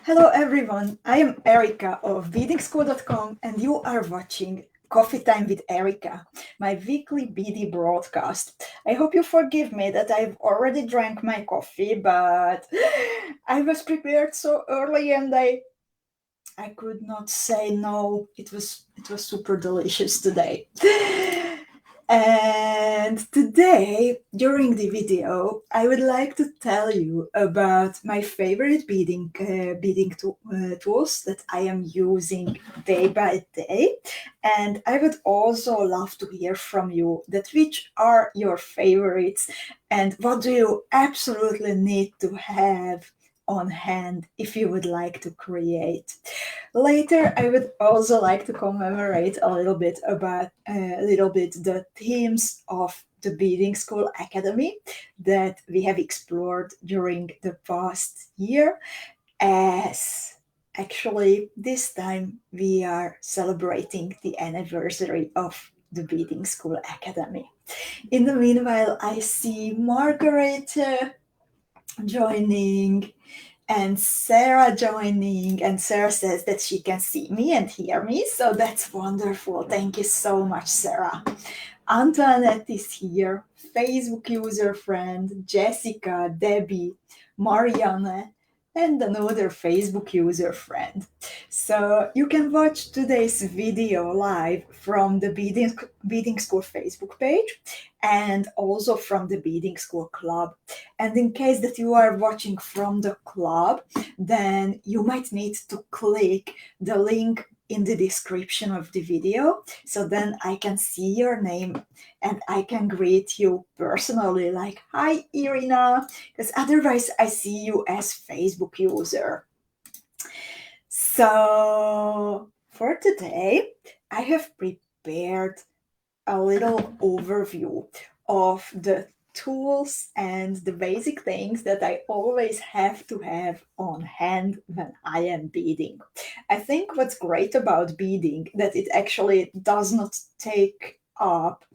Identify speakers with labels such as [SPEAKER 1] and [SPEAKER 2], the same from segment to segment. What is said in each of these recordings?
[SPEAKER 1] Hello everyone, I am Erika of beadingschool.com and you are watching Coffee Time with Erika, my weekly BD broadcast. I hope you forgive me that I've already drank my coffee, but I was prepared so early and I could not say no. It was super delicious today. And today, during the video, I would like to tell you about my favorite beading tools that I am using day by day. And I would also love to hear from you that which are your favorites and what do you absolutely need to have on hand if you would like to create. Later, I would also like to commemorate a little bit the themes of the Beading School Academy that we have explored during the past year, as actually this time we are celebrating the anniversary of the Beading School Academy. In the meanwhile, I see Margaret joining and Sarah joining, and Sarah says that she can see me and hear me, so that's wonderful. Thank you so much, Sarah. Antoinette is here, Facebook user friend, Jessica, Debbie, Marianne, and another Facebook user friend. So you can watch today's video live from the Beading School Facebook page and also from the Beading School Club. And in case that you are watching from the club, then you might need to click the link in the description of the video, so then I can see your name and I can greet you personally, like, hi Irina, because otherwise I see you as Facebook user. So for today, I have prepared a little overview of the tools and the basic things that I always have to have on hand when I am beading. I think what's great about beading that it actually does not take up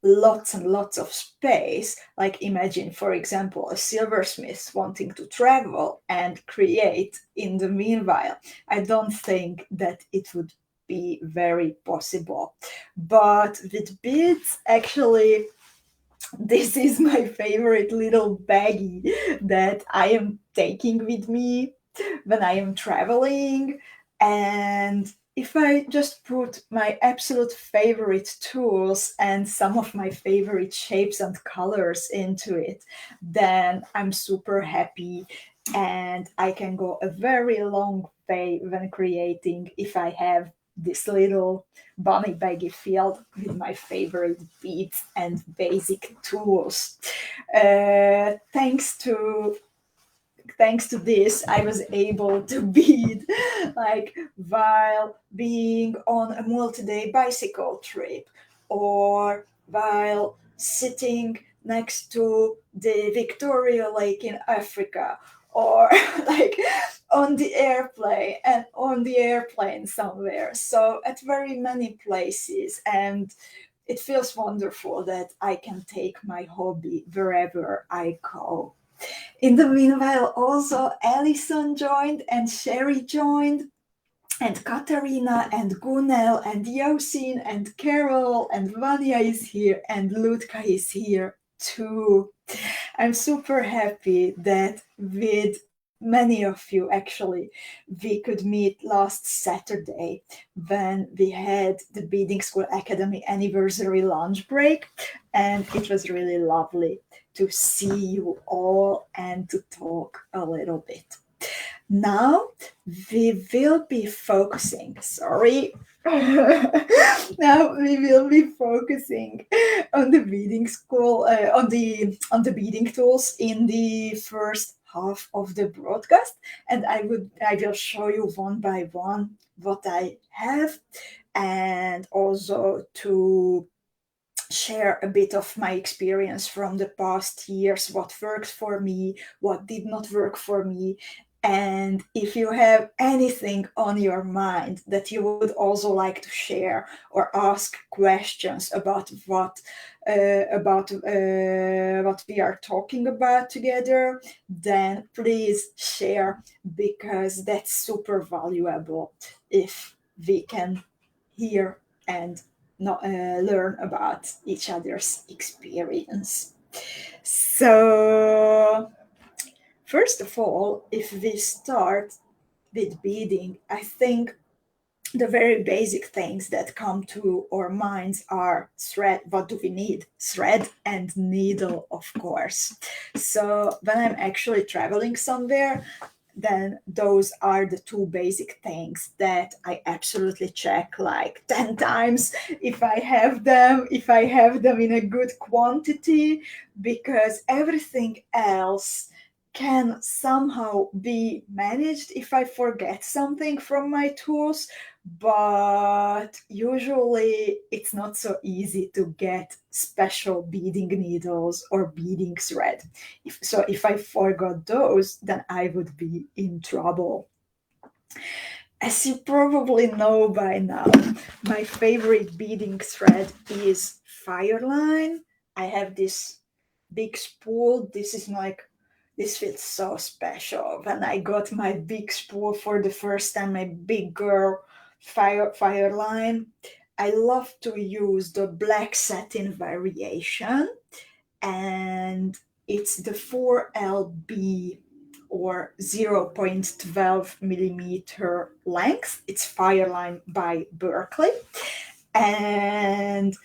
[SPEAKER 1] lots and lots of space. Like imagine, for example, a silversmith wanting to travel and create in the meanwhile. I don't think that it would be very possible. But with beads, actually, this is my favorite little baggie that I am taking with me when I am traveling. And if I just put my absolute favorite tools and some of my favorite shapes and colors into it, then I'm super happy and I can go a very long way when creating if I have this little bunny baggy filled with my favorite beads and basic tools. Thanks to this, I was able to bead like while being on a multi-day bicycle trip or while sitting next to the Victoria Lake in Africa or like on the airplane somewhere. So at very many places, and it feels wonderful that I can take my hobby wherever I go. In the meanwhile, also Alison joined and Sherry joined and Katarina and Gunel and Yosin and Carol and Vanya is here and Lutka is here too. I'm super happy that with many of you actually we could meet last Saturday when we had the Beading School Academy anniversary lunch break, and it was really lovely to see you all and to talk a little bit. Now we will be focusing, sorry. Now we will be focusing on the beading school, on the beading tools in the first half of the broadcast, and I will show you one by one what I have, and also to share a bit of my experience from the past years, what worked for me, what did not work for me, And if you have anything on your mind that you would also like to share or ask questions about what we are talking about together, then please share, because that's super valuable if we can hear and not, learn about each other's experience. So, first of all, if we start with beading, I think the very basic things that come to our minds are thread. What do we need? Thread and needle, of course. So when I'm actually traveling somewhere, then those are the two basic things that I absolutely check like 10 times if I have them, in a good quantity, because everything else can somehow be managed if I forget something from my tools, but usually it's not so easy to get special beading needles or beading thread. If I forgot those, then I would be in trouble. As you probably know by now, my favorite beading thread is Fireline. I have this big spool. This feels so special. When I got my big spool for the first time, my big girl Fireline, I love to use the black satin variation, and it's the 4LB or 0.12 millimeter length. It's Fireline by Berkeley. And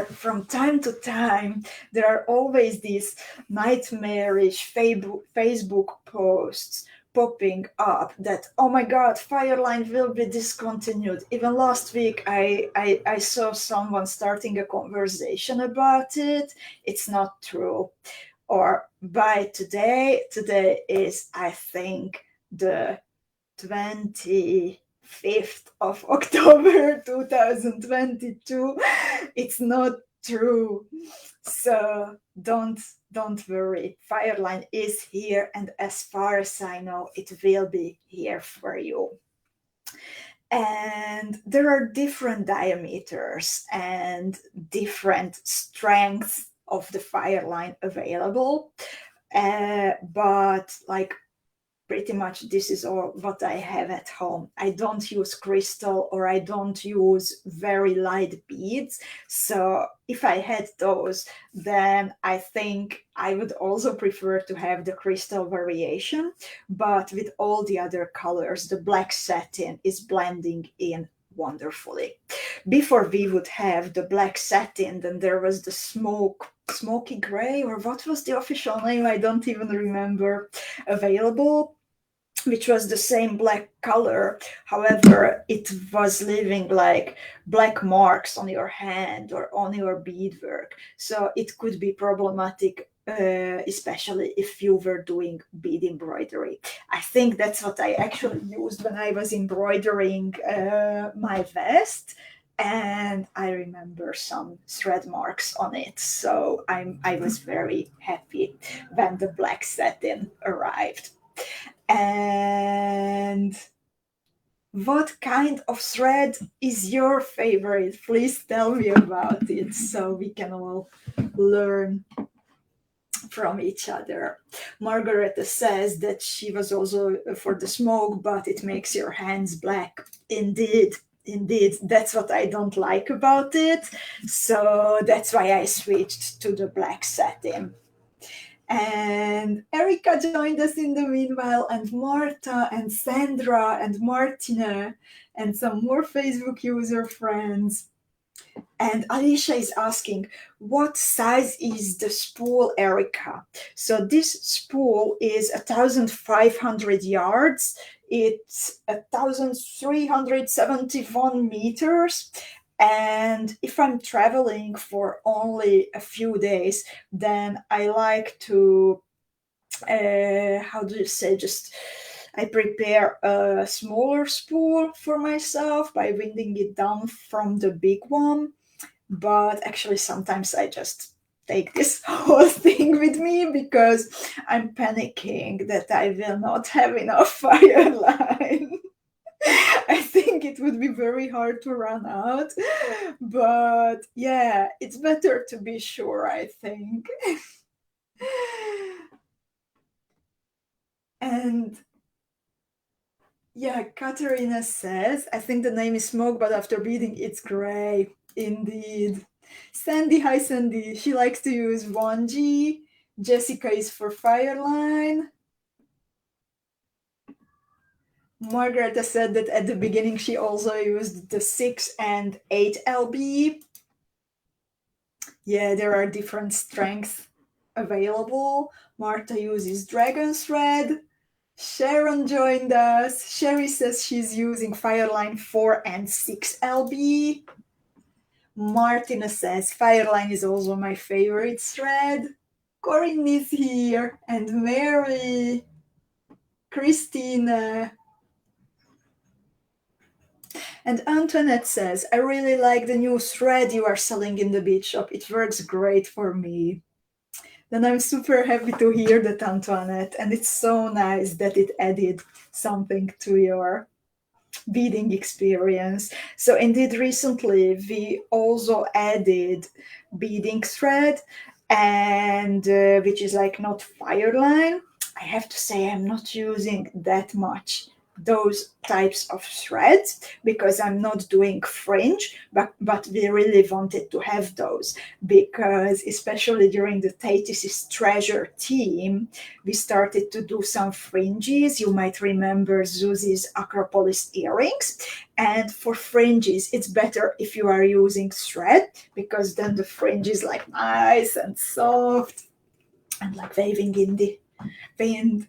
[SPEAKER 1] from time to time, there are always these nightmarish Facebook posts popping up that, oh my god, Fireline will be discontinued. Even last week I saw someone starting a conversation about it. It's not true. Or by today is, I think, the 25th of October 2022. It's not true. So don't worry. Fireline is here, and as far as I know, it will be here for you. And there are different diameters and different strengths of the Fireline available. But like, pretty much this is all what I have at home. I don't use crystal, or I don't use very light beads. So if I had those, then I think I would also prefer to have the crystal variation. But with all the other colors, the black satin is blending in wonderfully. Before we would have the black satin, then there was the smoky gray, or what was the official name? I don't even remember, available, which was the same black color. However, it was leaving like black marks on your hand or on your beadwork. So it could be problematic, especially if you were doing bead embroidery. I think that's what I actually used when I was embroidering my vest. And I remember some thread marks on it. So I was very happy when the black satin arrived. And what kind of thread is your favorite? Please tell me about it so we can all learn from each other. Margareta says that she was also for the smoke, but it makes your hands black. Indeed, that's what I don't like about it. So that's why I switched to the black satin. And Erika joined us in the meanwhile, and Marta and Sandra and Martina and some more Facebook user friends. And Alicia is asking, what size is the spool, Erika? So this spool is 1,500 yards. It's 1,371 meters. And if I'm traveling for only a few days, then I like to, how do you say, I prepare a smaller spool for myself by winding it down from the big one. But actually, sometimes I just take this whole thing with me because I'm panicking that I will not have enough fire line. I think it would be very hard to run out, but yeah, it's better to be sure, I think. And yeah, Katerina says, I think the name is Smoke, but after beading, it's gray. Indeed. Sandy, hi Sandy. She likes to use 1G. Jessica is for Fireline. Margareta said that at the beginning she also used the 6 and 8 LB. Yeah, there are different strengths available. Marta uses Dragon Thread. Sharon joined us. Sherry says she's using Fireline 4 and 6 LB. Martina says Fireline is also my favorite thread. Corinne is here, and Mary, Christina. And Antoinette says, I really like the new thread you are selling in the bead shop. It works great for me. Then I'm super happy to hear that, Antoinette, and it's so nice that it added something to your beading experience. So indeed, recently we also added beading thread, and which is like not Fireline. I have to say I'm not using that much those types of threads because I'm not doing fringe, but we really wanted to have those because especially during the Tatis's Treasure team, we started to do some fringes. You might remember Zuzi's Acropolis earrings. And for fringes, it's better if you are using thread because then the fringe is like nice and soft and like waving in the wind.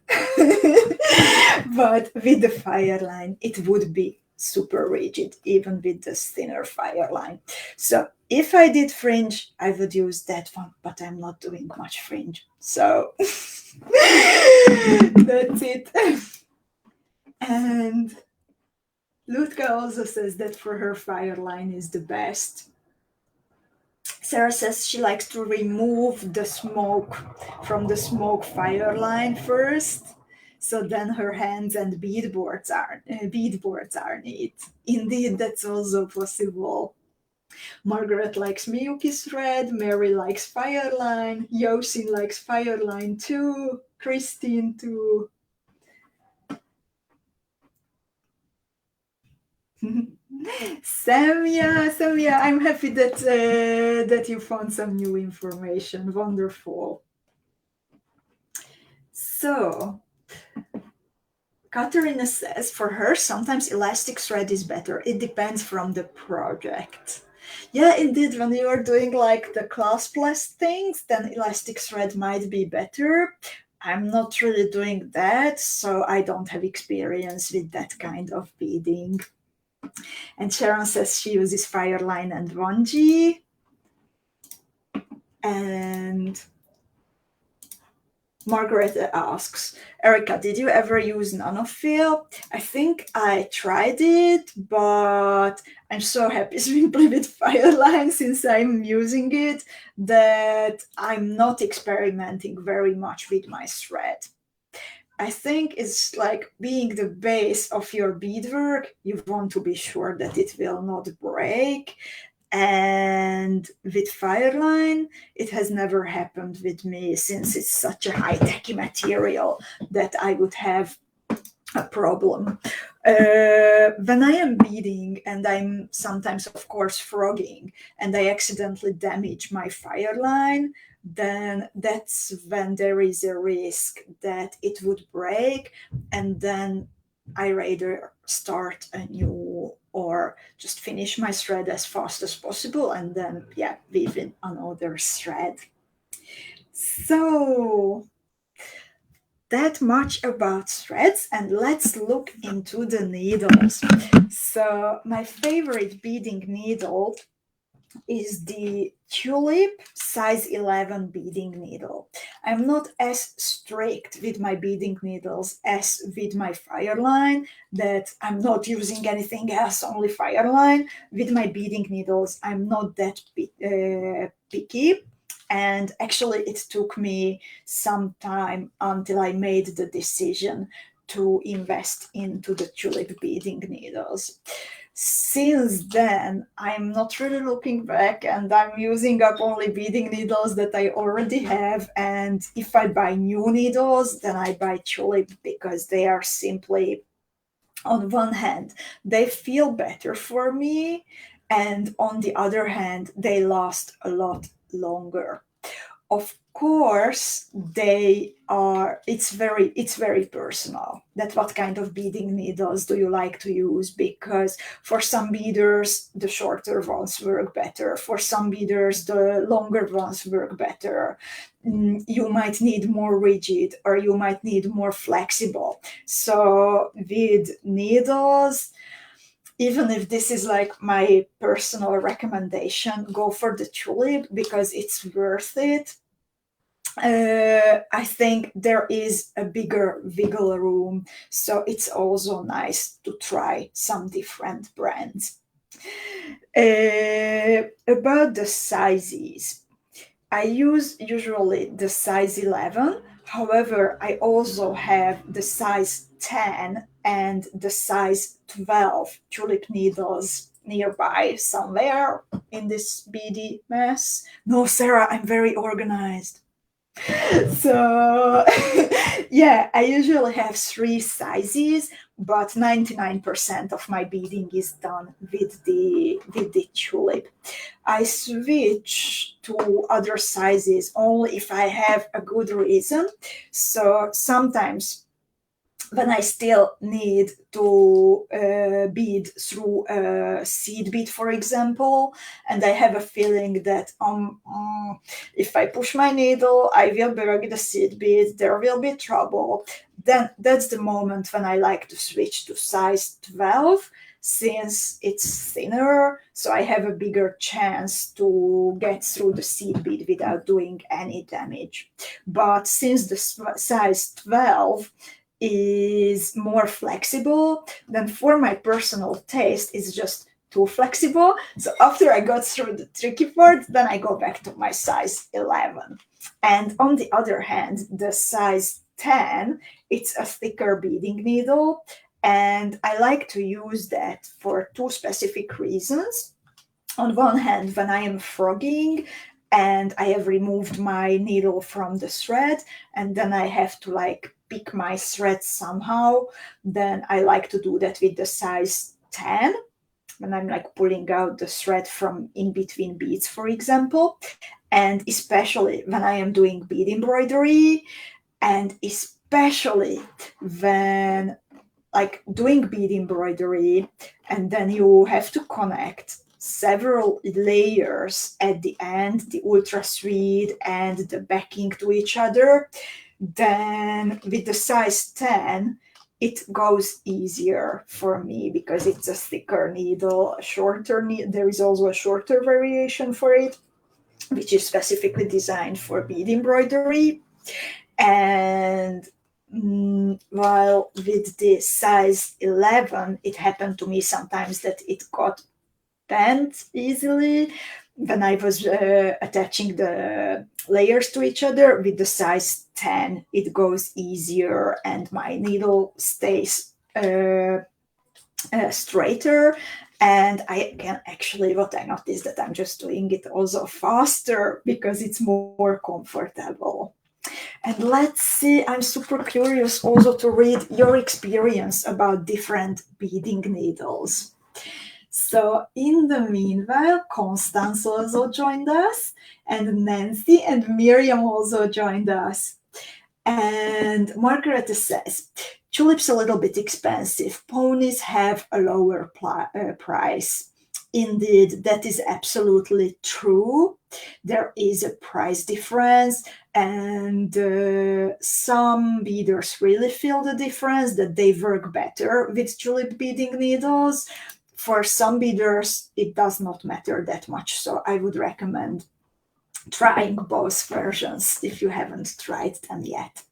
[SPEAKER 1] But with the Fireline, it would be super rigid, even with the thinner Fireline. So if I did fringe, I would use that one, but I'm not doing much fringe. So that's it. And Lutka also says that for her Fireline is the best. Sarah says she likes to remove the smoke from the smoke Fireline first, so then her hands and beadboards are neat. Indeed, that's also possible. Margaret likes Miyuki's thread, Mary likes Fireline, Yosin likes Fireline too, Christine too. Samia, I'm happy that you found some new information. Wonderful. So, Katerina says for her, sometimes elastic thread is better. It depends from the project. Yeah, indeed, when you are doing like the claspless things, then elastic thread might be better. I'm not really doing that, so I don't have experience with that kind of beading. And Sharon says she uses Fireline and 1G. And Margaret asks, Erika, did you ever use nanofill? I think I tried it, but I'm so happy simply with Fireline since I'm using it that I'm not experimenting very much with my thread. I think it's like being the base of your beadwork. You want to be sure that it will not break. And with Fireline, it has never happened with me since it's such a high-tech material that I would have a problem. When I am beading and I'm sometimes, of course, frogging and I accidentally damage my Fireline, then that's when there is a risk that it would break, and then I rather start a new or just finish my thread as fast as possible and then weave in another thread. So that much about threads, and let's look into the needles. So my favorite beading needle is the Tulip size 11 beading needle. I'm not as strict with my beading needles as with my Fireline, that I'm not using anything else, only Fireline. With my beading needles, I'm not that picky. And actually, it took me some time until I made the decision to invest into the tulip beading needles. Since then, I'm not really looking back, and I'm using up only beading needles that I already have. And if I buy new needles, then I buy tulip because they are simply, on one hand, they feel better for me, and on the other hand, they last a lot longer. Of course, it's very personal that what kind of beading needles do you like to use, because for some beaders the shorter ones work better, for some beaders the longer ones work better. You might need more rigid or you might need more flexible. So with needles, even if this is like my personal recommendation, go for the tulip because it's worth it. I think there is a bigger wiggle room, so it's also nice to try some different brands. About the sizes, I use usually the size 11. However, I also have the size 10 and the size 12 tulip needles nearby somewhere in this beady mess. No, Sarah, I'm very organized. So yeah, I usually have three sizes, but 99% of my beading is done with the tulip. I switch to other sizes only if I have a good reason. So sometimes when I still need to bead through a seed bead, for example, and I have a feeling that if I push my needle, I will break the seed bead, there will be trouble, then that's the moment when I like to switch to size 12, since it's thinner, so I have a bigger chance to get through the seed bead without doing any damage. But since the size 12 is more flexible, then for my personal taste, it's just too flexible. So after I got through the tricky part, then I go back to my size 11. And on the other hand, the size 10, it's a thicker beading needle. And I like to use that for two specific reasons. On one hand, when I am frogging and I have removed my needle from the thread, and then I have to like pick my thread somehow, then I like to do that with the size 10 when I'm like pulling out the thread from in between beads, for example. And especially when I am doing bead embroidery, and especially when like doing bead embroidery and then you have to connect several layers at the end, the ultra thread and the backing to each other, then with the size 10, it goes easier for me because it's a thicker needle, a shorter needle. There is also a shorter variation for it, which is specifically designed for bead embroidery. And while with the size 11, it happened to me sometimes that it got bent easily when I was attaching the layers to each other. With the size 10, it goes easier and my needle stays straighter. And I can actually, what I noticed that I'm just doing it also faster because it's more comfortable. And let's see, I'm super curious also to read your experience about different beading needles. So in the meanwhile, Constance also joined us, and Nancy and Miriam also joined us. And Margaret says, tulips a little bit expensive. Ponies have a lower price. Indeed, that is absolutely true. There is a price difference, and some beaders really feel the difference, that they work better with tulip beading needles. For some beaders, it does not matter that much, so I would recommend trying both versions if you haven't tried them yet.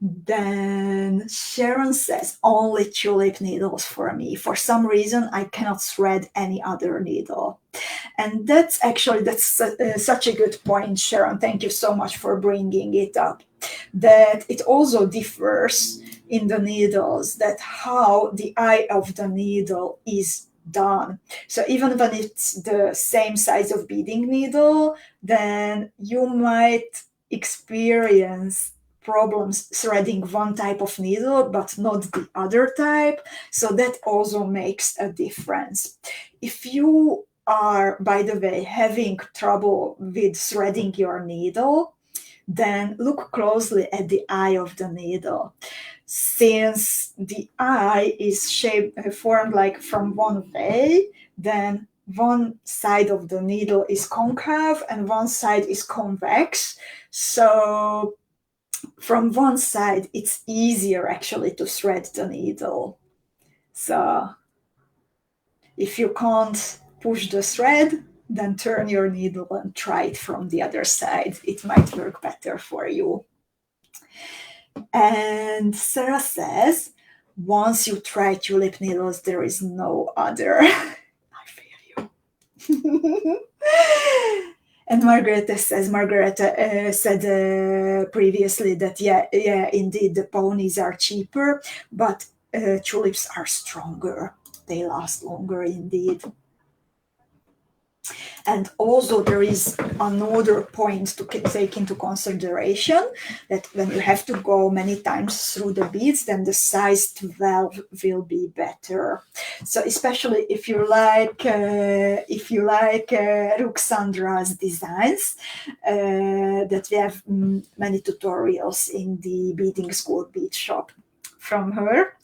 [SPEAKER 1] Then Sharon says, only tulip needles for me. For some reason, I cannot thread any other needle. And that's such a good point, Sharon. Thank you so much for bringing it up. That it also differs in the needles, that how the eye of the needle is done. So even when it's the same size of beading needle, then you might experience problems threading one type of needle but not the other type. So that also makes a difference. If you are, by the way, having trouble with threading your needle, then look closely at the eye of the needle. Since the eye is formed like from one way, then one side of the needle is concave and one side is convex. So from one side, it's easier actually to thread the needle. So if you can't push the thread, then turn your needle and try it from the other side. It might work better for you. And Sarah says, once you try tulip needles, there is no other. I feel you. And Margareta said previously that, yeah, indeed, the ponies are cheaper, but tulips are stronger. They last longer, indeed. And also there is another point to take into consideration, that when you have to go many times through the beads, then the size 12 will be better. So especially if you like Ruxandra's designs, that we have many tutorials in the Beading School bead shop from her,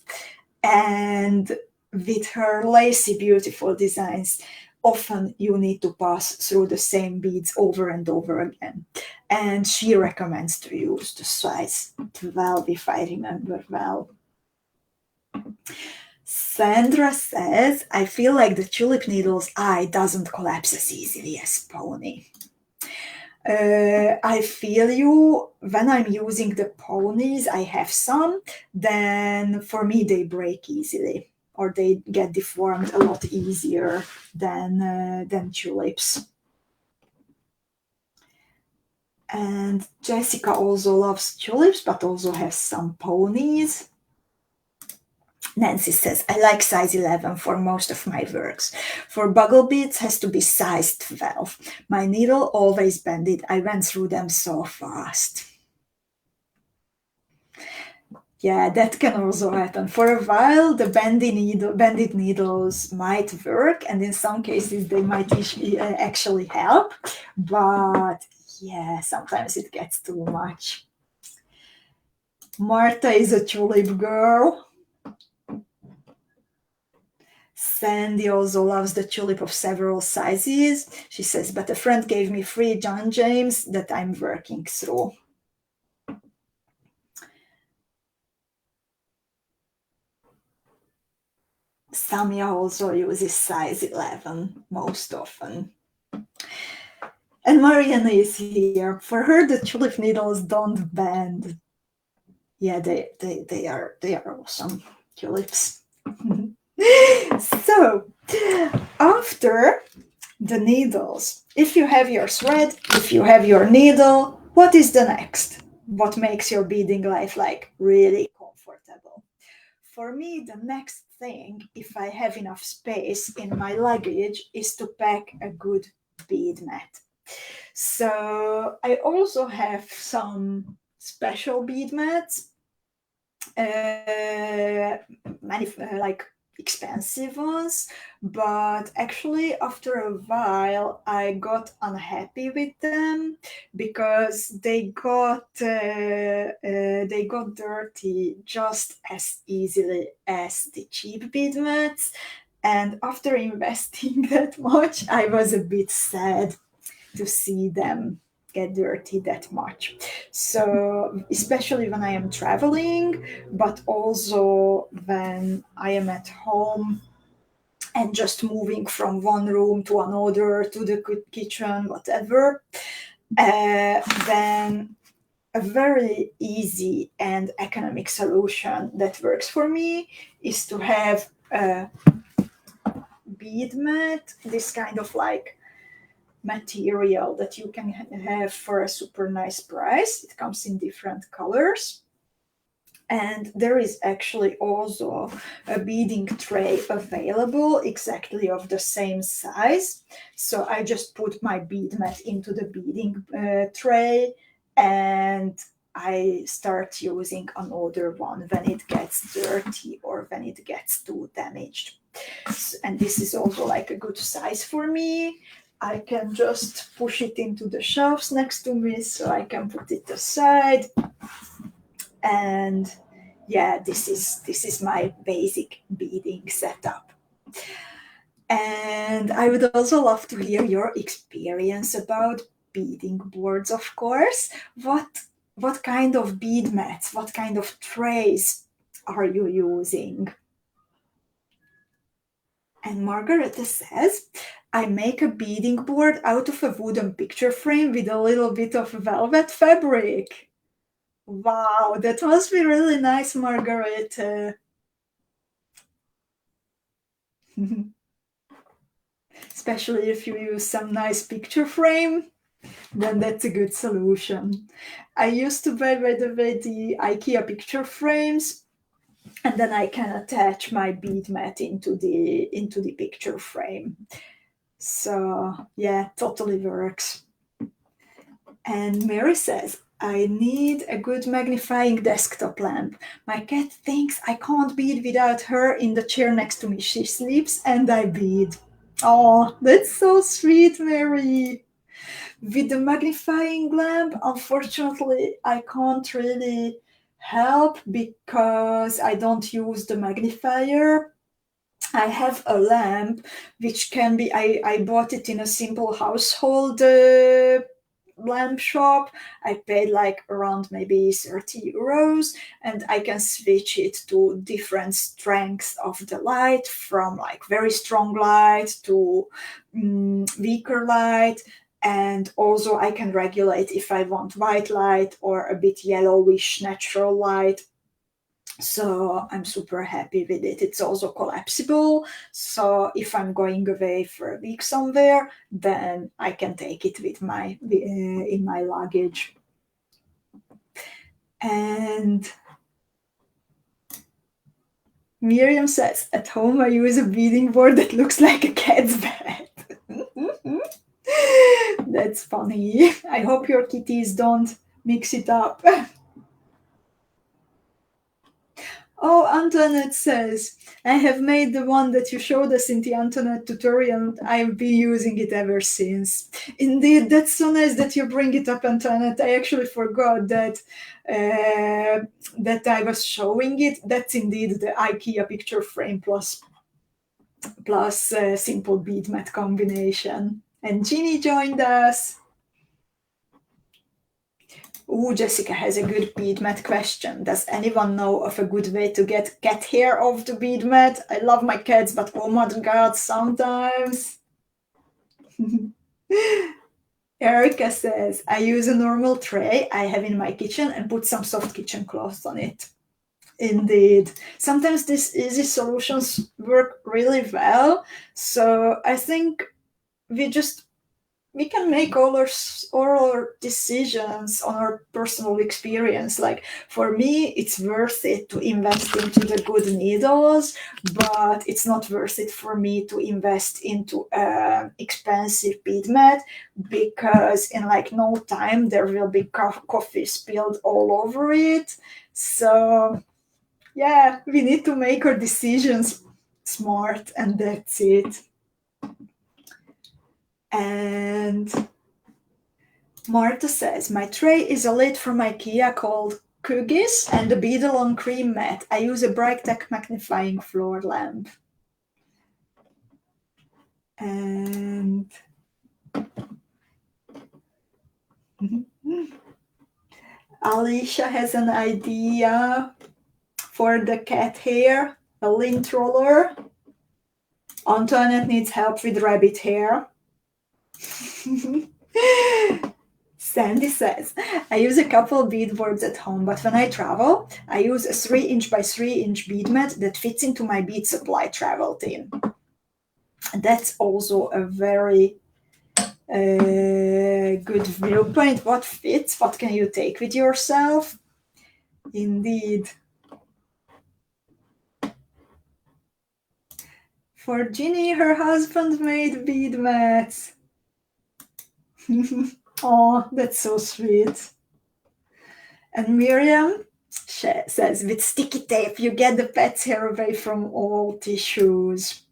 [SPEAKER 1] and with her lacy beautiful designs, often you need to pass through the same beads over and over again. And she recommends to use the size 12, if I remember well. Sandra says, I feel like the tulip needle's eye doesn't collapse as easily as pony. I feel you. When I'm using the ponies, I have some, then for me they break easily, or they get deformed a lot easier than tulips. And Jessica also loves tulips, but also has some ponies. Nancy says, I like size 11 for most of my works. For bugle beads, has to be size 12. My needle always bended. I went through them so fast. Yeah, that can also happen. For a while, the bended needles might work, and in some cases, they might actually help. But yeah, sometimes it gets too much. Marta is a tulip girl. Sandy also loves the tulip of several sizes. She says, but a friend gave me free John James that I'm working through. Samia also uses size 11 most often. And Mariana is here. For her, the tulip needles don't bend. Yeah, they are awesome tulips. So, after the needles, if you have your thread, if you have your needle, what is the next? What makes your beading life like really comfortable? For me, the next thing, if I have enough space in my luggage, is to pack a good bead mat. So I also have some special bead mats, many like expensive ones, but actually after a while I got unhappy with them because they got dirty just as easily as the cheap bead mats, and after investing that much I was a bit sad to see them get dirty that much. So especially when I am traveling, but also when I am at home and just moving from one room to another, to the kitchen, whatever, then a very easy and economic solution that works for me is to have a bead mat, this kind of like material that you can have for a super nice price. It comes in different colors. And there is actually also a beading tray available exactly of the same size. So I just put my bead mat into the beading tray and I start using another one when it gets dirty or when it gets too damaged. And this is also like a good size for me. I can just push it into the shelves next to me so I can put it aside. And yeah, this is my basic beading setup. And I would also love to hear your experience about beading boards, of course. What kind of bead mats, what kind of trays are you using? And Margareta says, I make a beading board out of a wooden picture frame with a little bit of velvet fabric. Wow, that must be really nice, Margaret. Especially if you use some nice picture frame, then that's a good solution. I used to buy, by the way, the IKEA picture frames, and then I can attach my bead mat into the picture frame. So yeah, totally works. And Mary says, I need a good magnifying desktop lamp. My cat thinks I can't bead without her in the chair next to me. She sleeps and I bead. Oh, that's so sweet, Mary. With the magnifying lamp, unfortunately, I can't really help because I don't use the magnifier. I have a lamp which can be, I bought it in a simple household lamp shop. I paid like around maybe 30 euros, and I can switch it to different strengths of the light, from like very strong light to weaker light. And also I can regulate if I want white light or a bit yellowish natural light. So I'm super happy with it. It's also collapsible, so if I'm going away for a week somewhere, then I can take it with my in my luggage. And Miriam says, at home I use a beading board that looks like a cat's bed. That's funny. I hope your kitties don't mix it up. Oh, Antoinette says, I have made the one that you showed us in the Antoinette tutorial. I've been using it ever since. Indeed, that's so nice that you bring it up, Antoinette. I actually forgot that that I was showing it. That's indeed the IKEA picture frame plus simple bead mat combination. And Ginny joined us. Ooh, Jessica has a good bead mat question. Does anyone know of a good way to get cat hair off the bead mat? I love my cats, but oh my god, sometimes. Erika says, I use a normal tray I have in my kitchen and put some soft kitchen cloths on it. Indeed. Sometimes these easy solutions work really well. So I think we can make all our decisions on our personal experience. Like for me, it's worth it to invest into the good needles, but it's not worth it for me to invest into expensive bead mat, because in like no time there will be coffee spilled all over it. So yeah, we need to make our decisions smart, and that's it. And Marta says, my tray is a lid from IKEA called 𝐁𝐄𝐃 and a beadle on cream mat. I use a Brightech magnifying floor lamp. And Alicia has an idea for the cat hair, a lint roller. Antoinette needs help with rabbit hair. Sandy says, I use a couple bead boards at home, but when I travel, I use a 3" by 3" bead mat that fits into my bead supply travel tin. That's also a very good viewpoint. What fits? What can you take with yourself? Indeed. For Ginny, her husband made bead mats. Oh, that's so sweet. And Miriam says, with sticky tape, you get the pet's hair away from all tissues.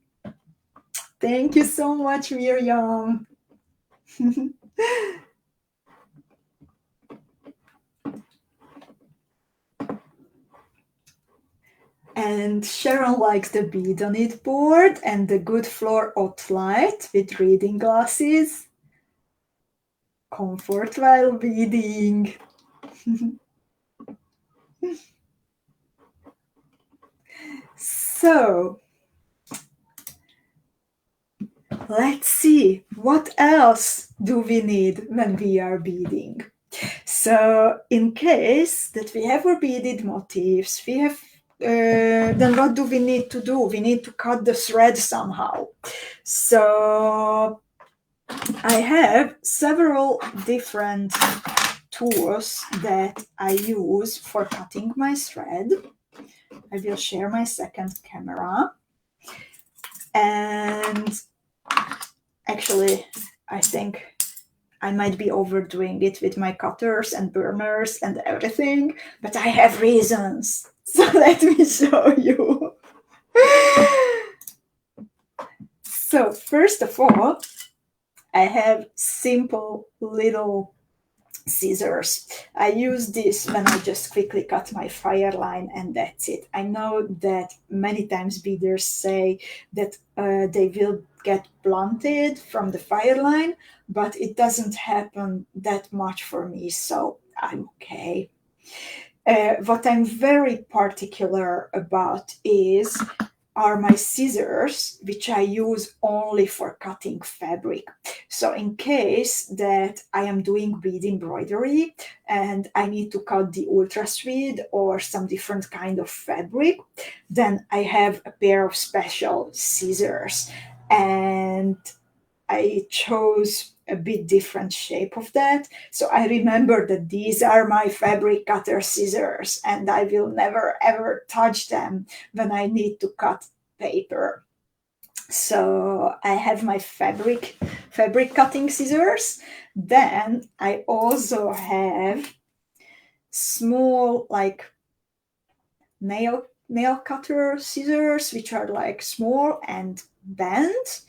[SPEAKER 1] Thank you so much, Miriam. And Sharon likes the bead on it board and the good floor hot light with reading glasses. Comfort while beading. So, let's see, what else do we need when we are beading? So, in case that we have our beaded motifs, we have then what do we need to do? We need to cut the thread somehow. So I have several different tools that I use for cutting my thread. I will share my second camera. And actually, I think I might be overdoing it with my cutters and burners and everything, but I have reasons. So let me show you. So first of all, I have simple little scissors. I use this when I just quickly cut my fire line and that's it. I know that many times beaders say that they will get blunted from the fire line, but it doesn't happen that much for me, so I'm okay. What I'm very particular about are my scissors, which I use only for cutting fabric. So in case that I am doing bead embroidery and I need to cut the ultra thread or some different kind of fabric, then I have a pair of special scissors. And I chose a bit different shape of that. So I remember that these are my fabric cutter scissors and I will never ever touch them when I need to cut paper. So I have my fabric cutting scissors. Then I also have small like nail cutter scissors, which are like small and bent.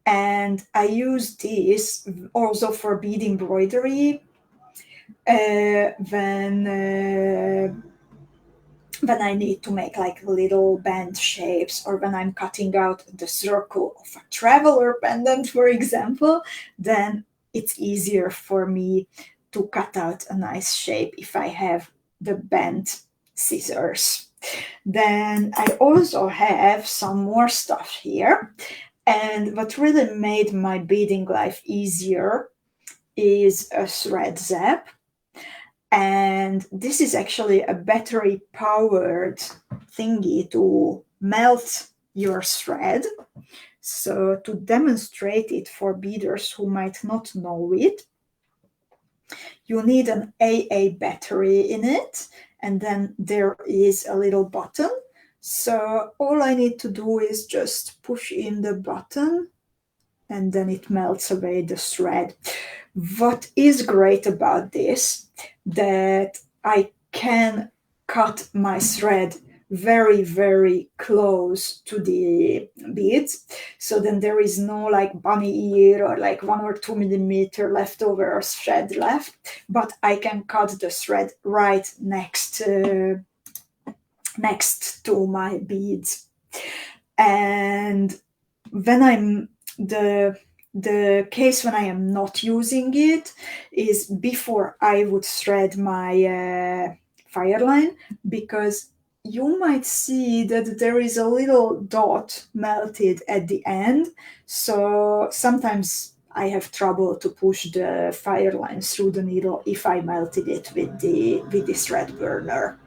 [SPEAKER 1] And I use these also for bead embroidery when I need to make like little band shapes, or when I'm cutting out the circle of a traveler pendant, for example, then it's easier for me to cut out a nice shape if I have the bent scissors. Then I also have some more stuff here. And what really made my beading life easier is a thread zap. And this is actually a battery powered thingy to melt your thread. So to demonstrate it for beaders who might not know it, you need an AA battery in it, and then there is a little button. So all I need to do is just push in the button and then it melts away the thread. What is great about this, that I can cut my thread very, very close to the beads. So then there is no like bunny ear or like 1 or 2 millimeter leftover thread left, but I can cut the thread right next to my beads. And when I'm the case when I am not using it is before I would thread my fire line, because you might see that there is a little dot melted at the end. So sometimes I have trouble to push the fire line through the needle if I melted it with the thread burner.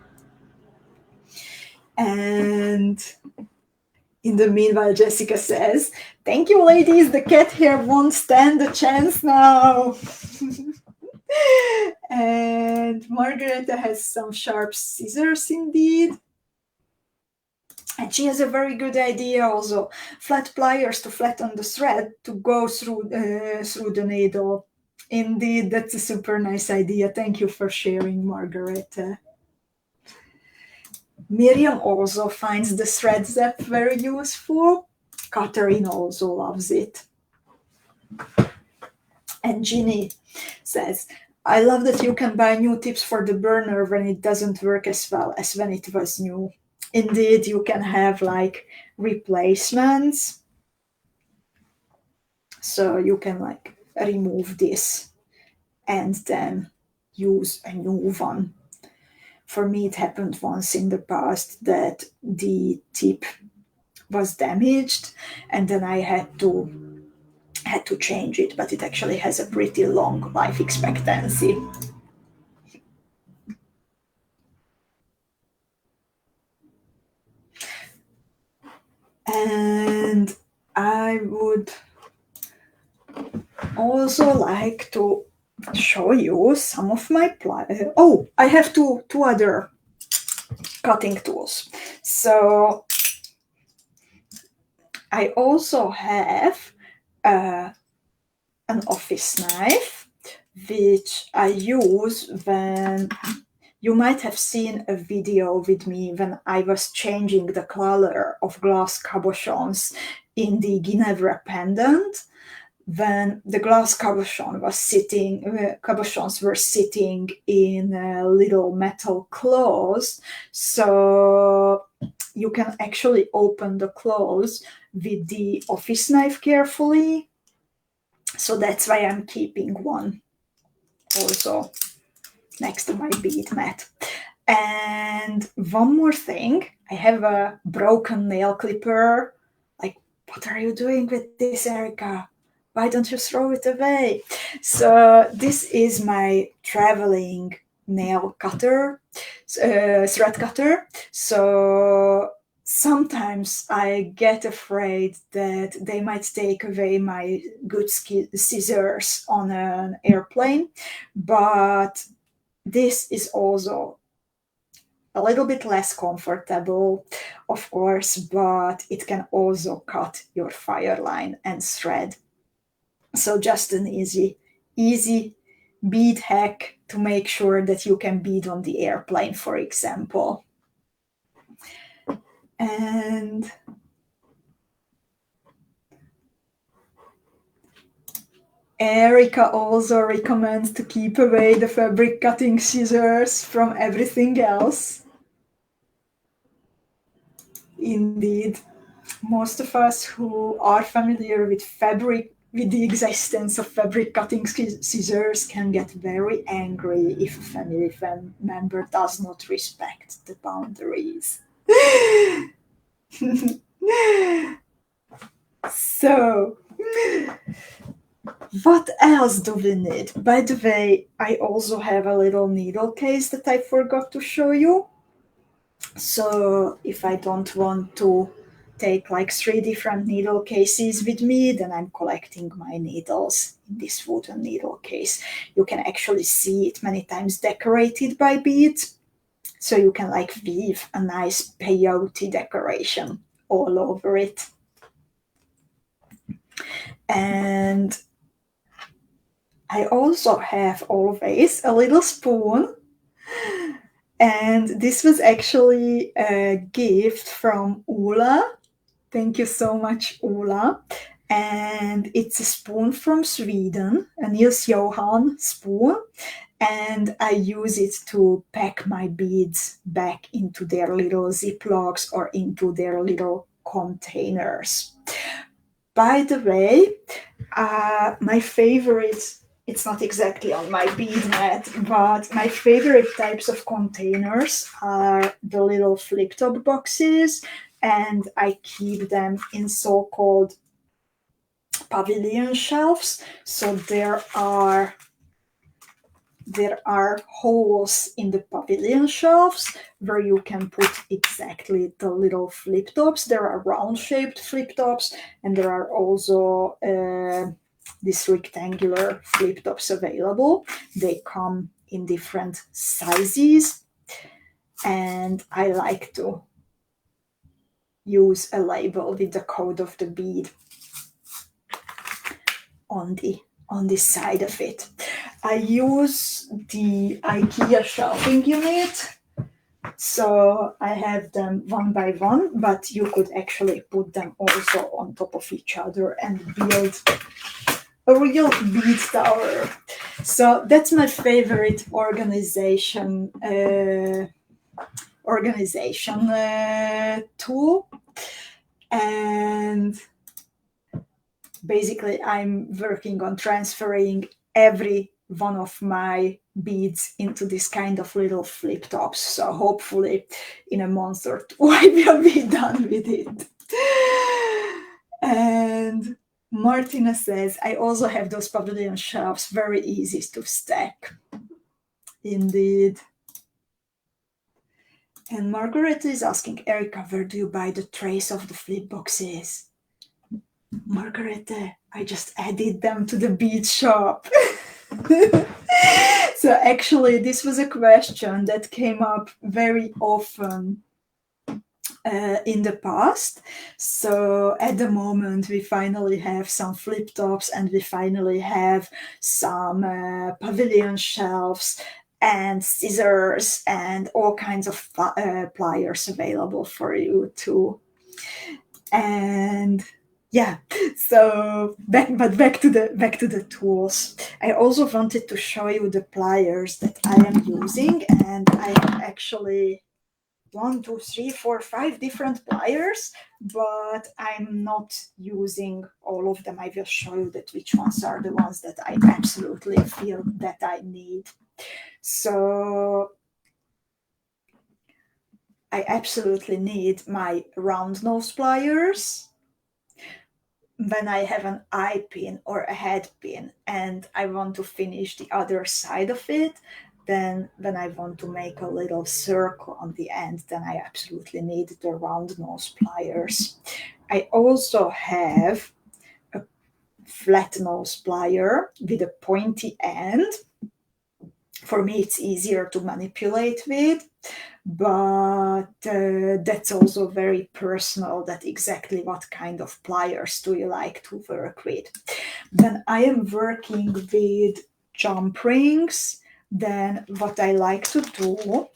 [SPEAKER 1] And in the meanwhile, Jessica says, "Thank you, ladies. The cat hair won't stand a chance now." And Margareta has some sharp scissors indeed. And she has a very good idea also. Flat pliers to flatten the thread to go through the needle. Indeed, that's a super nice idea. Thank you for sharing, Margareta. Miriam also finds the thread zap very useful. Catherine also loves it. And Ginny says, "I love that you can buy new tips for the burner when it doesn't work as well as when it was new." Indeed, you can have like replacements. So you can like remove this and then use a new one. For me, it happened once in the past that the tip was damaged and then I had to change it, but it actually has a pretty long life expectancy. And I would also like to show you some of my pliers. Oh, I have two other cutting tools. So I also have an office knife, which I use when you might have seen a video with me when I was changing the color of glass cabochons in the Ginevra pendant. When the glass cabochons were sitting in little metal claws, so you can actually open the claws with the office knife carefully. So that's why I'm keeping one also next to my bead mat. And one more thing, I have a broken nail clipper. Like, what are you doing with this, Erika? Why don't you throw it away? So this is my traveling nail cutter, thread cutter. So sometimes I get afraid that they might take away my good scissors on an airplane, but this is also a little bit less comfortable, of course, but it can also cut your fire line and thread. So just an easy bead hack to make sure that you can bead on the airplane, for example. And Erika also recommends to keep away the fabric cutting scissors from everything else. Indeed, most of us who are familiar with the existence of fabric cutting scissors can get very angry if a family member does not respect the boundaries. So, what else do we need? By the way, I also have a little needle case that I forgot to show you. So if I don't want to take like 3 different needle cases with me, then I'm collecting my needles in this wooden needle case. You can actually see it many times decorated by beads. So you can like weave a nice peyote decoration all over it. And I also have always a little spoon. And this was actually a gift from Ula. Thank you so much, Ula. And it's a spoon from Sweden, a Nils Johan spoon. And I use it to pack my beads back into their little ziplocs or into their little containers. By the way, my favorite, it's not exactly on my bead mat, but my favorite types of containers are the little flip top boxes, and I keep them in so-called pavilion shelves. So there are holes in the pavilion shelves where you can put exactly the little flip tops. There are round shaped flip tops, and there are also these rectangular flip tops available. They come in different sizes, and I like to use a label with the code of the bead on the side of it. I use the IKEA shelving unit, so I have them one by one, but you could actually put them also on top of each other and build a real bead tower. So that's my favorite organization tool. And basically I'm working on transferring every one of my beads into this kind of little flip tops. So hopefully in a month or two I will be done with it. And Martina says, I also have those pavilion shelves, very easy to stack. Indeed. And Margaret is asking, Erika, where do you buy the trays of the flip boxes? Margaret, I just added them to the bead shop. So actually, this was a question that came up very often in the past. So at the moment, we finally have some flip tops, and we finally have some pavilion shelves and scissors and all kinds of pliers available for you too. And yeah, so back to the tools. I also wanted to show you the pliers that I am using, and I have actually 1, 2, 3, 4, 5 different pliers, but I'm not using all of them. I will show you that which ones are the ones that I absolutely feel that I need. So I absolutely need my round nose pliers when I have an eye pin or a head pin and I want to finish the other side of it. Then when I want to make a little circle on the end, then I absolutely need the round nose pliers. I also have a flat nose plier with a pointy end. For me, it's easier to manipulate with, but that's also very personal, that exactly what kind of pliers do you like to work with. When I am working with jump rings, then what I like to do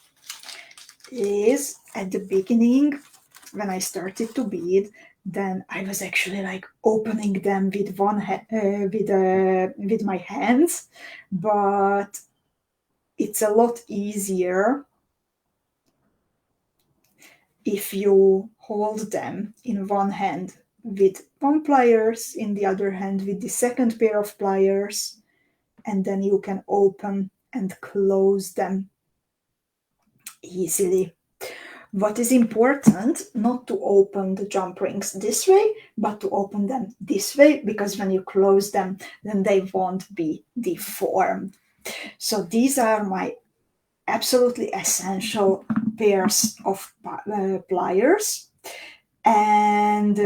[SPEAKER 1] is at the beginning, when I started to bead, then I was actually like opening them with with my hands, but it's a lot easier if you hold them in one hand with one pliers, in the other hand with the second pair of pliers, and then you can open and close them easily. What is important, not to open the jump rings this way, but to open them this way, because when you close them, then they won't be deformed. So these are my absolutely essential pairs of pliers. And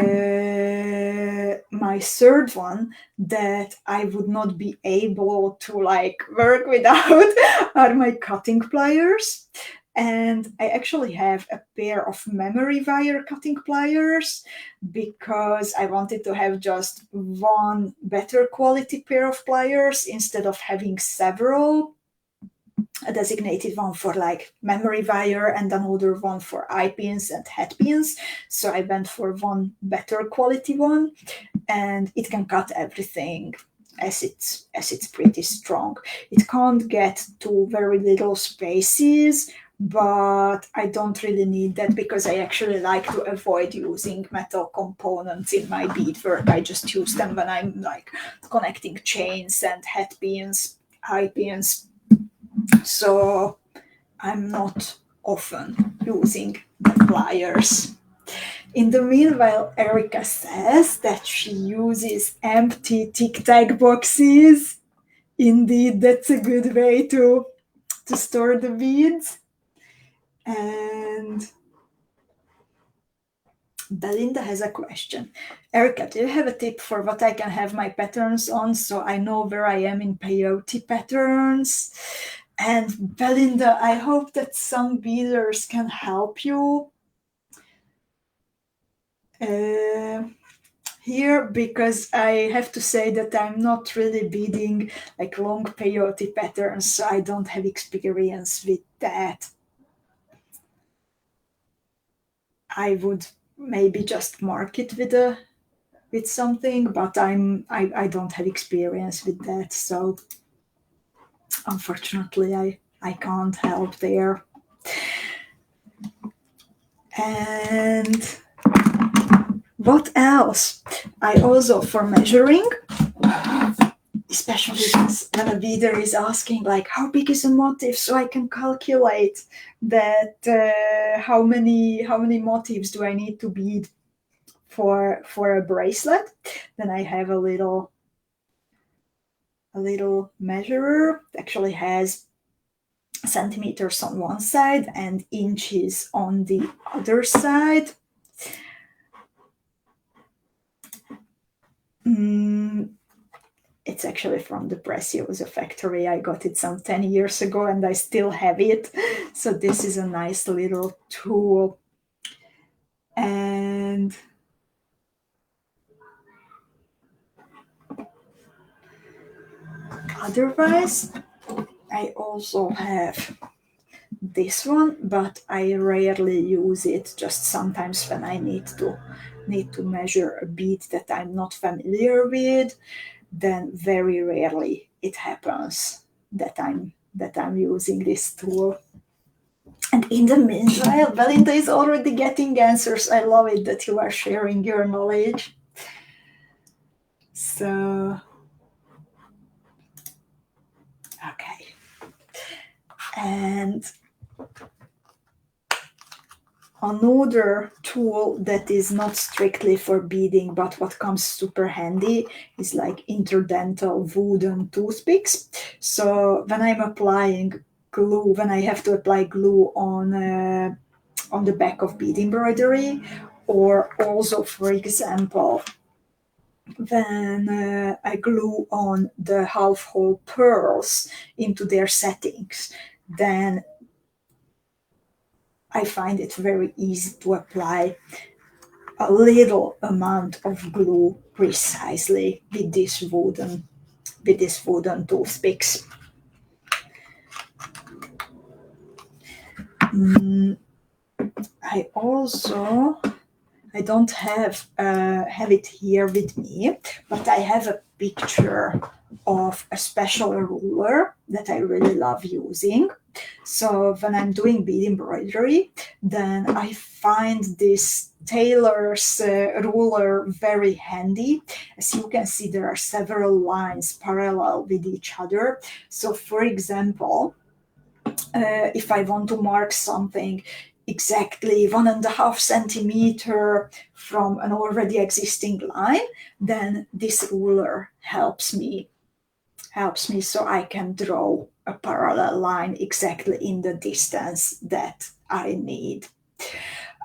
[SPEAKER 1] my third one that I would not be able to like work without are my cutting pliers. And I actually have a pair of memory wire cutting pliers because I wanted to have just one better quality pair of pliers instead of having several. A designated one for like memory wire and another one for eye pins and head pins. So I went for one better quality one, and it can cut everything as it's pretty strong. It can't get to very little spaces, but I don't really need that because I actually like to avoid using metal components in my beadwork. I just use them when I'm like connecting chains and head pins, eye pins. So I'm not often using the pliers. In the meanwhile, Erika says that she uses empty Tic Tac boxes. Indeed, that's a good way to store the beads. And Belinda has a question. Erika, do you have a tip for what I can have my patterns on so I know where I am in peyote patterns? And Belinda, I hope that some beaders can help you here, because I have to say that I'm not really beading like long peyote patterns, so I don't have experience with that. I would maybe just mark it with something, but I don't have experience with that, so unfortunately I can't help there. And what else? I also, for measuring, especially when a beader is asking like how big is a motif, so I can calculate that how many motifs do I need to bead for a bracelet, then I have a little measurer. It actually has centimeters on one side and inches on the other side. It's actually from the Preciosa factory. I got it some 10 years ago and I still have it. So this is a nice little tool. And otherwise, I also have this one, but I rarely use it, just sometimes when I need to measure a bead that I'm not familiar with, then very rarely it happens that I'm using this tool. And in the meanwhile, Belinda is already getting answers. I love it that you are sharing your knowledge. So, okay. And another tool that is not strictly for beading, but what comes super handy is like interdental wooden toothpicks. So when I'm applying glue, when I have to apply glue on the back of bead embroidery, or also, for example, when I glue on the half-hole pearls into their settings, then I find it very easy to apply a little amount of glue precisely with these wooden toothpicks. I don't have it here with me, but I have a picture of a special ruler that I really love using. So when I'm doing bead embroidery, then I find this tailor's ruler very handy. As you can see, there are several lines parallel with each other. So for example, if I want to mark something exactly 1.5 centimeter from an already existing line, then this ruler helps me so I can draw a parallel line exactly in the distance that I need.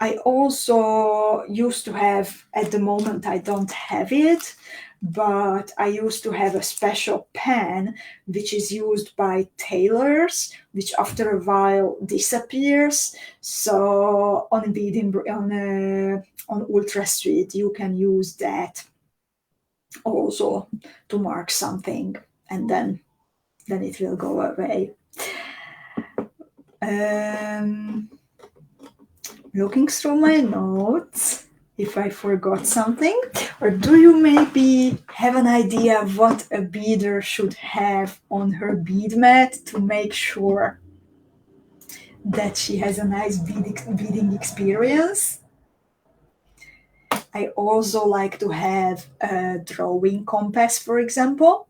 [SPEAKER 1] I also used to have, at the moment I don't have it, but I used to have a special pen which is used by tailors, which after a while disappears. So on beading, on Ultra Street, you can use that also to mark something, and then it will go away. Looking through my notes, if I forgot something, or do you maybe have an idea of what a beader should have on her bead mat to make sure that she has a nice beading experience? I also like to have a drawing compass, for example.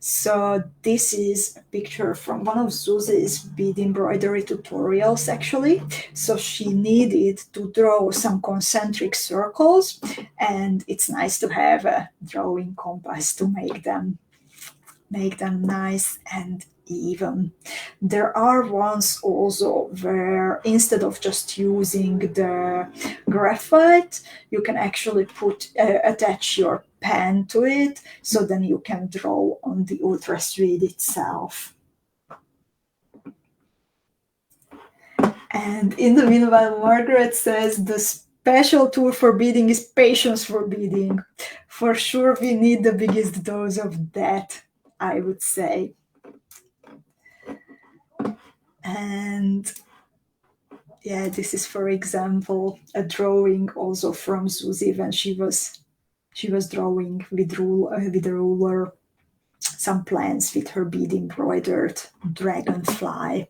[SPEAKER 1] So this is a picture from one of Susie's bead embroidery tutorials, actually. So she needed to draw some concentric circles, and it's nice to have a drawing compass to make them nice and even. There are ones also where instead of just using the graphite, you can actually attach your pen to it, so then you can draw on the ultra thread itself. And in the meanwhile, Margaret says the special tool for beading is patience for beading. For sure, we need the biggest dose of that, I would say. And yeah, this is, for example, a drawing also from Susie when she was drawing with a ruler some plants with her bead embroidered dragonfly.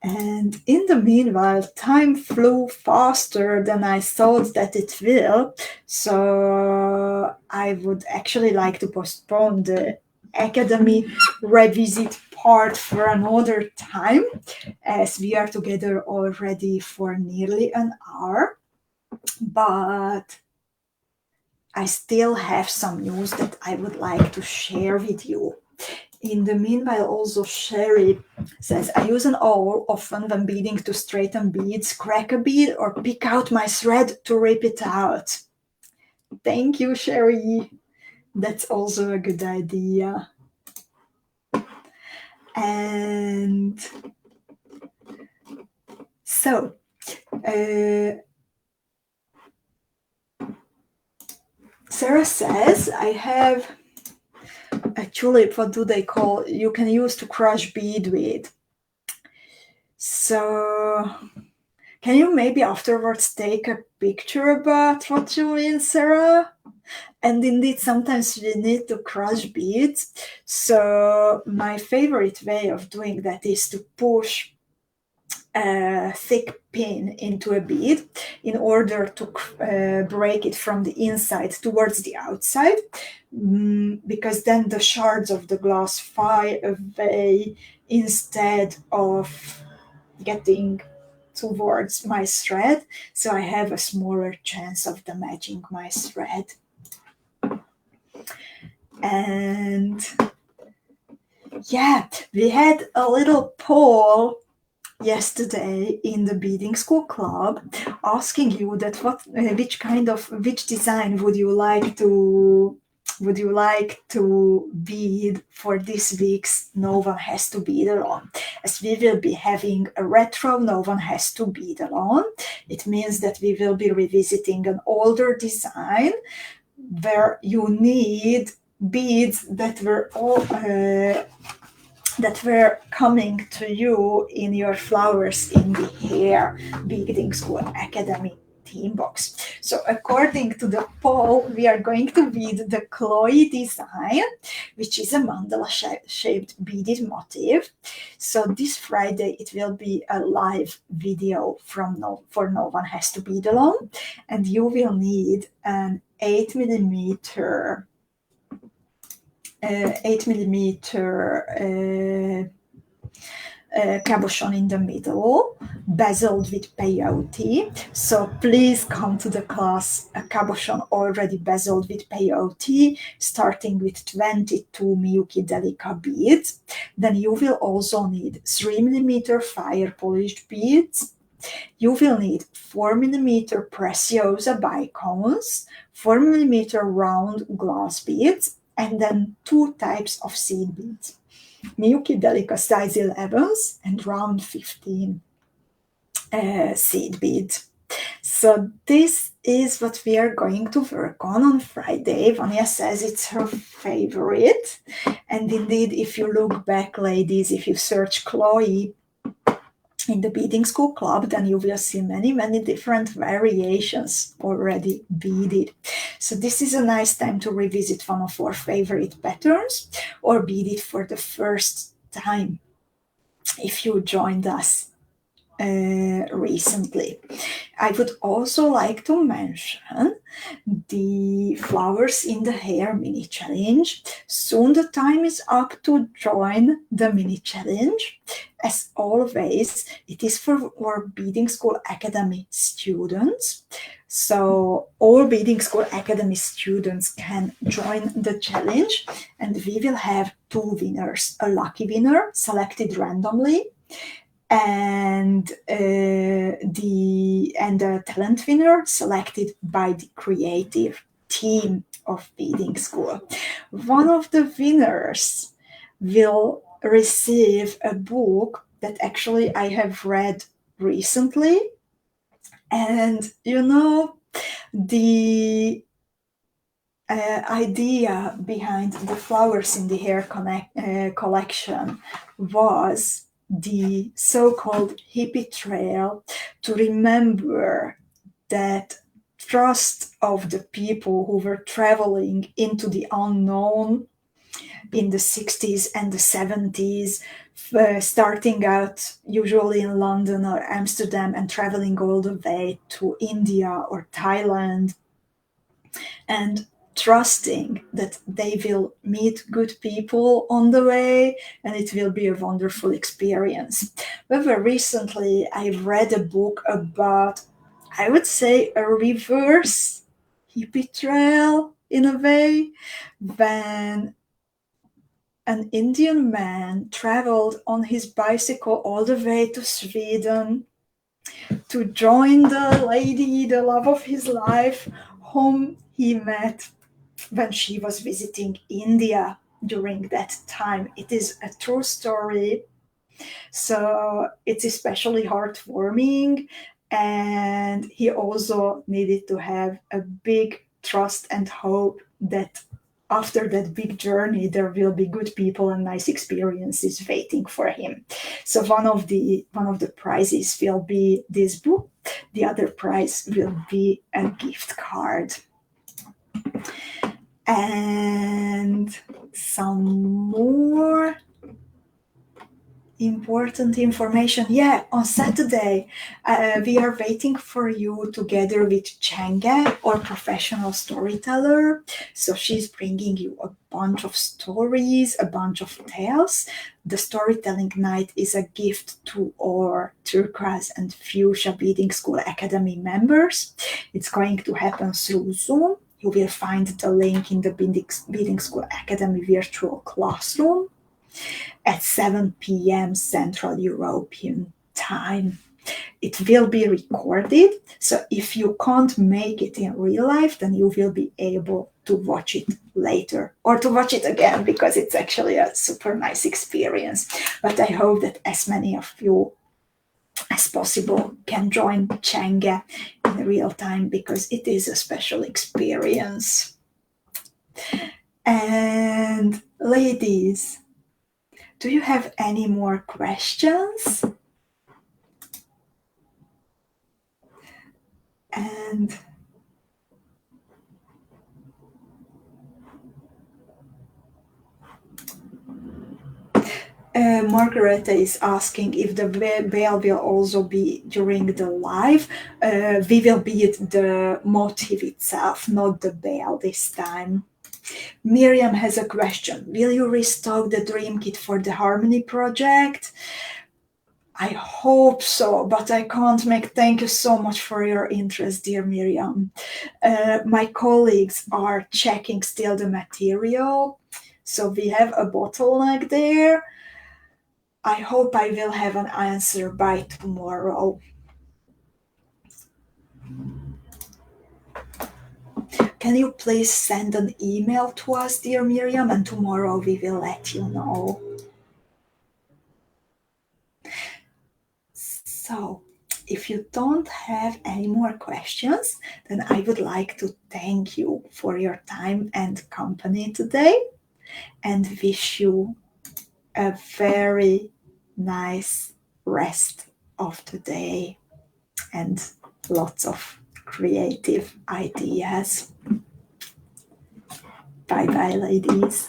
[SPEAKER 1] And in the meanwhile, time flew faster than I thought that it will. So I would actually like to postpone the Academy revisit part for another time, as we are together already for nearly an hour. But I still have some news that I would like to share with you. In the meanwhile, also Sherry says, I use an awl often when beading to straighten beads, crack a bead, or pick out my thread to rip it out. Thank you, Sherry. That's also a good idea. And so, Sarah says, I have a tulip, what do they call, you can use to crush bead with. So can you maybe afterwards take a picture about what you mean, Sarah? And indeed, sometimes we need to crush beads. So my favorite way of doing that is to push a thick pin into a bead in order to break it from the inside towards the outside, because then the shards of the glass fly away instead of getting towards my thread, so I have a smaller chance of damaging my thread. And yeah, we had a little poll yesterday in the Beading School Club asking you that which design would you like to bead for this week's No One Has to Bead Alone. As we will be having a retro No One Has to Bead Alone, it means that we will be revisiting an older design where you need beads that were coming to you in your Flowers in the Hair Beading School Academy theme box. So according to the poll, we are going to bead the 𝐁𝐄𝐃 design, which is a mandala shaped beaded motif. So this Friday it will be a live video for No One Has to Bead Alone, and you will need an 8mm cabochon in the middle, bezeled with peyote. So please come to the class, a cabochon already bezeled with peyote, starting with 22 Miyuki Delica beads. Then you will also need 3mm fire polished beads. You will need 4mm Preciosa bicones, 4mm round glass beads, and then 2 types of seed beads. Miyuki Delica size 11s and round 15 seed beads. So this is what we are going to work on Friday. Vanya says it's her favorite. And indeed, if you look back, ladies, if you search 𝐁𝐄𝐃 in the Beading School Club, then you will see many, many different variations already beaded. So this is a nice time to revisit one of our favorite patterns or bead it for the first time if you joined us. recently. I would also like to mention the Flowers in the Hair mini challenge. Soon the time is up to join the mini challenge. As always, it is for our Beading School Academy students. So all Beading School Academy students can join the challenge, and we will have two winners, a lucky winner selected randomly, and the talent winner selected by the creative team of Beading School. One of the winners will receive a book that actually I have read recently, and the idea behind the Flowers in the Hair collection was the so-called hippie trail, to remember that trust of the people who were traveling into the unknown in the 60s and the 70s, starting out usually in London or Amsterdam and traveling all the way to India or Thailand, and trusting that they will meet good people on the way and it will be a wonderful experience. However, recently I read a book about, I would say, a reverse hippie trail in a way, when an Indian man traveled on his bicycle all the way to Sweden to join the lady, the love of his life, whom he met when she was visiting India during that time. It is a true story, so it's especially heartwarming. And he also needed to have a big trust and hope that after that big journey there will be good people and nice experiences waiting for him. So one of the prizes will be this book. The other prize will be a gift card. And some more important information. Yeah, on Saturday, we are waiting for you together with 𝐁𝐄𝐃𝐃, or professional storyteller. So she's bringing you a bunch of stories, a bunch of tales. The storytelling night is a gift to our Turquoise and Fuchsia Beading School Academy members. It's going to happen through Zoom. You will find the link in the Beading School Academy virtual classroom at 7 p.m. Central European Time. It will be recorded, so if you can't make it in real life, then you will be able to watch it later, or to watch it again, because it's actually a super nice experience. But I hope that as many of you as possible can join 𝐁𝐃𝐃 in real time, because it is a special experience. And ladies, do you have any more questions? And Margareta is asking if the veil will also be during the live. We will bead the motif itself, not the veil this time. Miriam has a question. Will you restock the dream kit for the Harmony project? I hope so, but I can't make. Thank you so much for your interest, dear Miriam. My colleagues are checking still the material, so we have a bottleneck there. I hope I will have an answer by tomorrow. Can you please send an email to us, dear Miriam, and tomorrow we will let you know. So, if you don't have any more questions, then I would like to thank you for your time and company today, and wish you a very nice rest of the day and lots of creative ideas. Bye bye, ladies.